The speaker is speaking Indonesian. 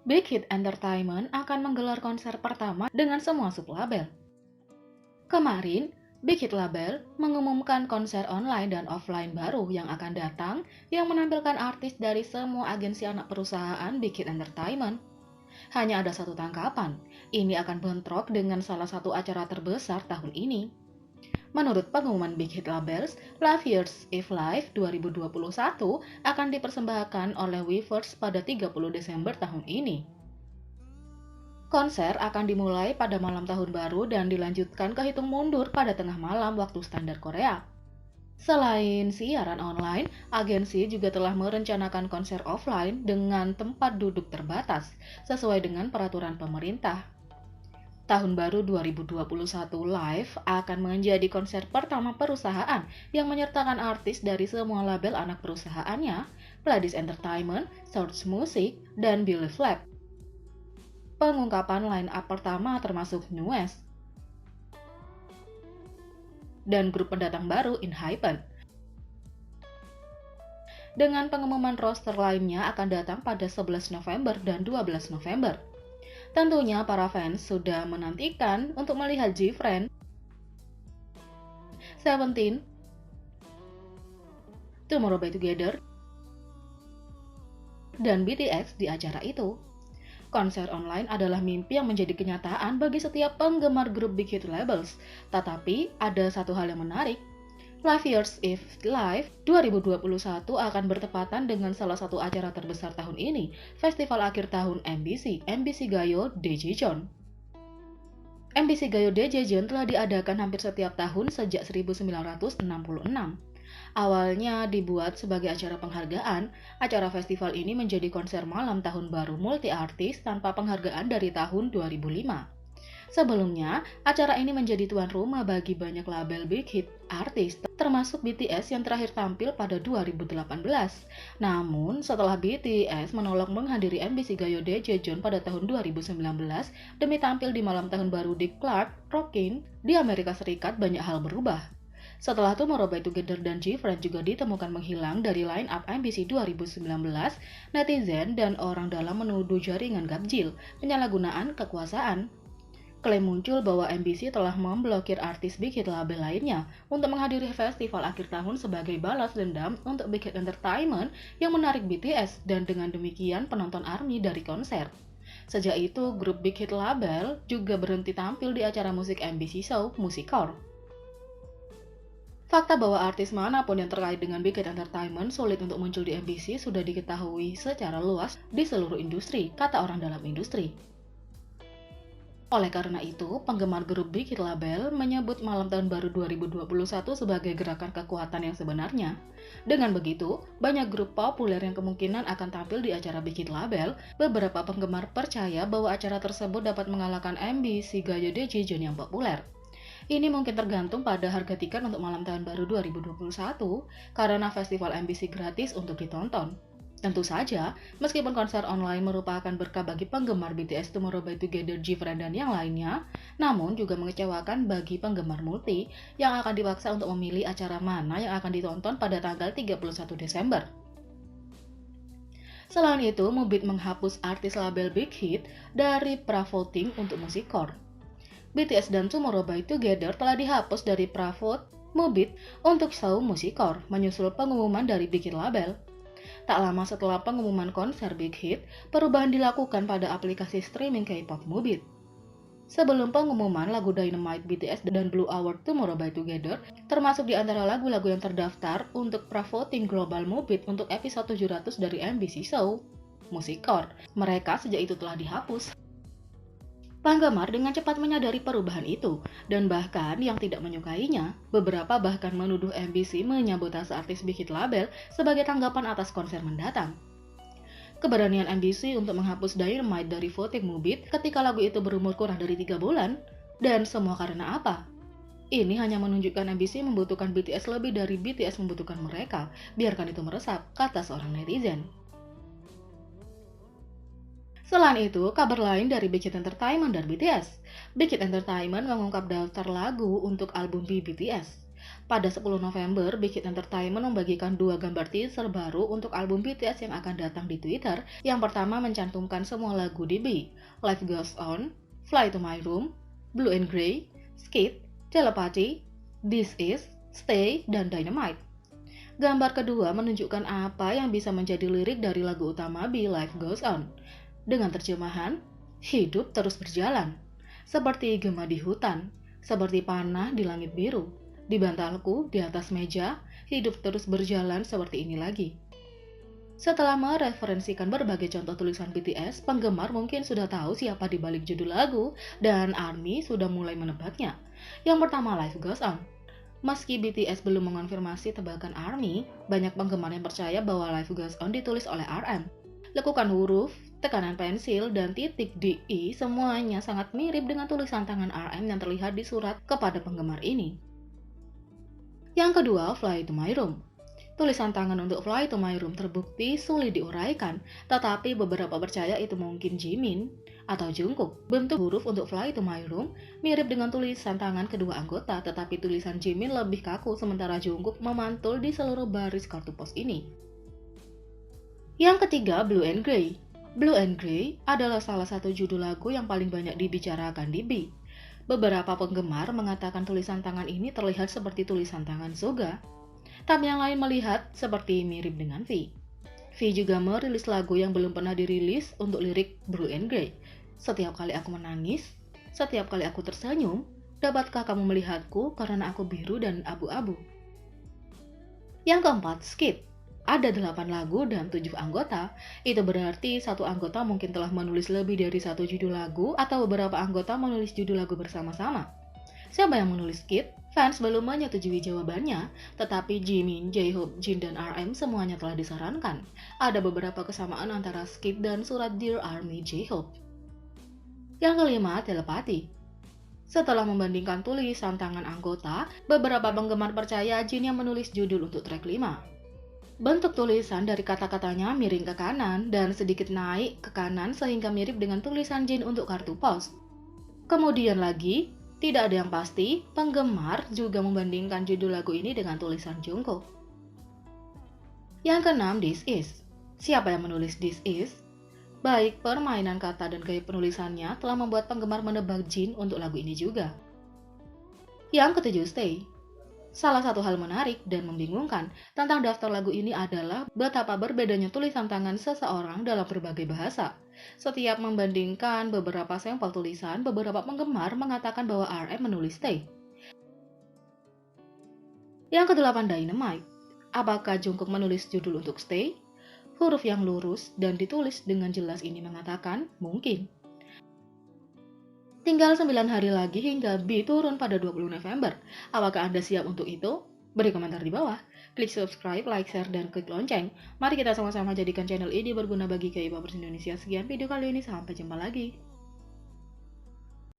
Big Hit Entertainment akan menggelar konser pertama dengan semua sublabel. Kemarin, Big Hit Label mengumumkan konser online dan offline baru yang akan datang yang menampilkan artis dari semua agensi anak perusahaan Big Hit Entertainment. Hanya ada satu tangkapan, ini akan bentrok dengan salah satu acara terbesar tahun ini. Menurut pengumuman Big Hit Labels, Live Years If Live 2021 akan dipersembahkan oleh Weverse pada 30 Desember tahun ini. Konser akan dimulai pada malam tahun baru dan dilanjutkan ke hitung mundur pada tengah malam waktu standar Korea. Selain siaran online, agensi juga telah merencanakan konser offline dengan tempat duduk terbatas, sesuai dengan peraturan pemerintah. Tahun baru 2021 Live akan menjadi konser pertama perusahaan yang menyertakan artis dari semua label anak perusahaannya, Pledis Entertainment, Source Music, dan Believe Lab. Pengungkapan line-up pertama termasuk NU'EST dan grup pendatang baru ENHYPEN. Dengan pengumuman roster lainnya akan datang pada 11 November dan 12 November. Tentunya para fans sudah menantikan untuk melihat GFriend, Seventeen, Tomorrow by Together, dan BTS di acara itu. Konser online adalah mimpi yang menjadi kenyataan bagi setiap penggemar grup Big Hit Labels. Tetapi ada satu hal yang menarik. Live Years If Live 2021 akan bertepatan dengan salah satu acara terbesar tahun ini, festival akhir tahun MBC Gayo Daejeon. MBC Gayo Daejeon telah diadakan hampir setiap tahun sejak 1966. Awalnya dibuat sebagai acara penghargaan, acara festival ini menjadi konser malam tahun baru multi-artis tanpa penghargaan dari tahun 2005. Sebelumnya, acara ini menjadi tuan rumah bagi banyak label big hit artis, termasuk BTS yang terakhir tampil pada 2018. Namun, setelah BTS menolak menghadiri MBC Gayo Daejeon pada tahun 2019 demi tampil di malam tahun baru di Clark Rockin di Amerika Serikat, banyak hal berubah. Setelah Tomorrow by Together dan GFriend juga ditemukan menghilang dari line-up MBC 2019, netizen dan orang dalam menuduh jaringan ganjil, penyalahgunaan kekuasaan. Klaim muncul bahwa MBC telah memblokir artis Big Hit label lainnya untuk menghadiri festival akhir tahun sebagai balas dendam untuk Big Hit Entertainment yang menarik BTS dan dengan demikian penonton ARMY dari konser. Sejak itu, grup Big Hit label juga berhenti tampil di acara musik MBC show Musicore. Fakta bahwa artis manapun yang terkait dengan Big Hit Entertainment sulit untuk muncul di MBC sudah diketahui secara luas di seluruh industri, kata orang dalam industri. Oleh karena itu, penggemar grup Big Hit Label menyebut malam tahun baru 2021 sebagai gerakan kekuatan yang sebenarnya. Dengan begitu, banyak grup populer yang kemungkinan akan tampil di acara Big Hit Label. Beberapa penggemar percaya bahwa acara tersebut dapat mengalahkan MBC Gayo Daejeon yang populer. Ini mungkin tergantung pada harga tiket untuk malam tahun baru 2021 karena festival MBC gratis untuk ditonton. Tentu saja, meskipun konser online merupakan berkah bagi penggemar BTS, Tomorrow by Together, GFriend, dan yang lainnya, namun juga mengecewakan bagi penggemar multi yang akan dipaksa untuk memilih acara mana yang akan ditonton pada tanggal 31 Desember. Selain itu, Mubit menghapus artis label Big Hit dari pra-voting untuk Musicore. BTS dan Tomorrow by Together telah dihapus dari pra-vote Mubit untuk show Musicore, menyusul pengumuman dari Big Hit label. Tak lama setelah pengumuman konser Big Hit, perubahan dilakukan pada aplikasi streaming K-pop Mubit. Sebelum pengumuman, lagu Dynamite BTS dan Blue Hour Tomorrow by Together termasuk di antara lagu-lagu yang terdaftar untuk pra-voting global Mubit untuk episode 700 dari MBC show Musicore. Mereka sejak itu telah dihapus. Penggemar dengan cepat menyadari perubahan itu, dan bahkan yang tidak menyukainya, beberapa bahkan menuduh MBC menyabotase artis Big Hit label sebagai tanggapan atas konser mendatang. Keberanian MBC untuk menghapus Dynamite dari voting Mubit ketika lagu itu berumur kurang dari 3 bulan, dan semua karena apa? Ini hanya menunjukkan MBC membutuhkan BTS lebih dari BTS membutuhkan mereka, biarkan itu meresap, kata seorang netizen. Selain itu, kabar lain dari Big Hit Entertainment dan BTS. Big Hit Entertainment mengungkap daftar lagu untuk album BTS. Pada 10 November, Big Hit Entertainment membagikan 2 gambar teaser baru untuk album BTS yang akan datang di Twitter. Yang pertama mencantumkan semua lagu di B, Life Goes On, Fly to My Room, Blue and Grey, Skid, Telepathy, This Is, Stay, dan Dynamite. Gambar kedua menunjukkan apa yang bisa menjadi lirik dari lagu utama B, Life Goes On, dengan terjemahan, hidup terus berjalan, seperti gema di hutan, seperti panah di langit biru, di bantalku, di atas meja, hidup terus berjalan seperti ini lagi. Setelah mereferensikan berbagai contoh tulisan BTS, penggemar mungkin sudah tahu siapa di balik judul lagu, dan ARMY sudah mulai menebaknya. Yang pertama, Life Goes On. Meski BTS belum mengonfirmasi tebakan ARMY, banyak penggemar yang percaya bahwa Life Goes On ditulis oleh RM. Lekukan huruf, tekanan pensil, dan titik di I semuanya sangat mirip dengan tulisan tangan RM yang terlihat di surat kepada penggemar ini. Yang kedua, Fly to My Room. Tulisan tangan untuk Fly to My Room terbukti sulit diuraikan, tetapi beberapa percaya itu mungkin Jimin atau Jungkook. Bentuk huruf untuk Fly to My Room mirip dengan tulisan tangan kedua anggota, tetapi tulisan Jimin lebih kaku sementara Jungkook memantul di seluruh baris kartu pos ini. Yang ketiga, Blue and Grey. Blue and Grey adalah salah satu judul lagu yang paling banyak dibicarakan di B. Beberapa penggemar mengatakan tulisan tangan ini terlihat seperti tulisan tangan Suga, tapi yang lain melihat seperti mirip dengan V. V juga merilis lagu yang belum pernah dirilis untuk lirik Blue and Grey. Setiap kali aku menangis, setiap kali aku tersenyum, dapatkah kamu melihatku karena aku biru dan abu-abu? Yang keempat, Skid. Ada 8 lagu dan 7 anggota, itu berarti satu anggota mungkin telah menulis lebih dari satu judul lagu atau beberapa anggota menulis judul lagu bersama-sama. Siapa yang menulis Skid? Fans belum menyetujui jawabannya, tetapi Jimin, J-Hope, Jin, dan RM semuanya telah disarankan. Ada beberapa kesamaan antara Skid dan surat Dear Army J-Hope. Yang kelima, Telepathy. Setelah membandingkan tulisan tangan anggota, beberapa penggemar percaya Jin yang menulis judul untuk track 5. Bentuk tulisan dari kata-katanya miring ke kanan dan sedikit naik ke kanan sehingga mirip dengan tulisan Jin untuk kartu pos. Kemudian lagi, tidak ada yang pasti, penggemar juga membandingkan judul lagu ini dengan tulisan Jungkook. Yang keenam, This Is. Siapa yang menulis This Is? Baik permainan kata dan gaya penulisannya telah membuat penggemar menebak Jin untuk lagu ini juga. Yang ketujuh, Stay. Salah satu hal menarik dan membingungkan tentang daftar lagu ini adalah betapa berbedanya tulisan tangan seseorang dalam berbagai bahasa. Setiap membandingkan beberapa sampel tulisan, beberapa penggemar mengatakan bahwa RM menulis Stay. Yang kedelapan, Dynamite. Apakah Jungkook menulis judul untuk Stay? Huruf yang lurus dan ditulis dengan jelas ini mengatakan mungkin. Tinggal 9 hari lagi hingga B turun pada 20 November. Apakah Anda siap untuk itu? Beri komentar di bawah. Klik subscribe, like, share, dan klik lonceng. Mari kita sama-sama jadikan channel ini berguna bagi K-popers Indonesia. Sekian video kali ini, sampai jumpa lagi.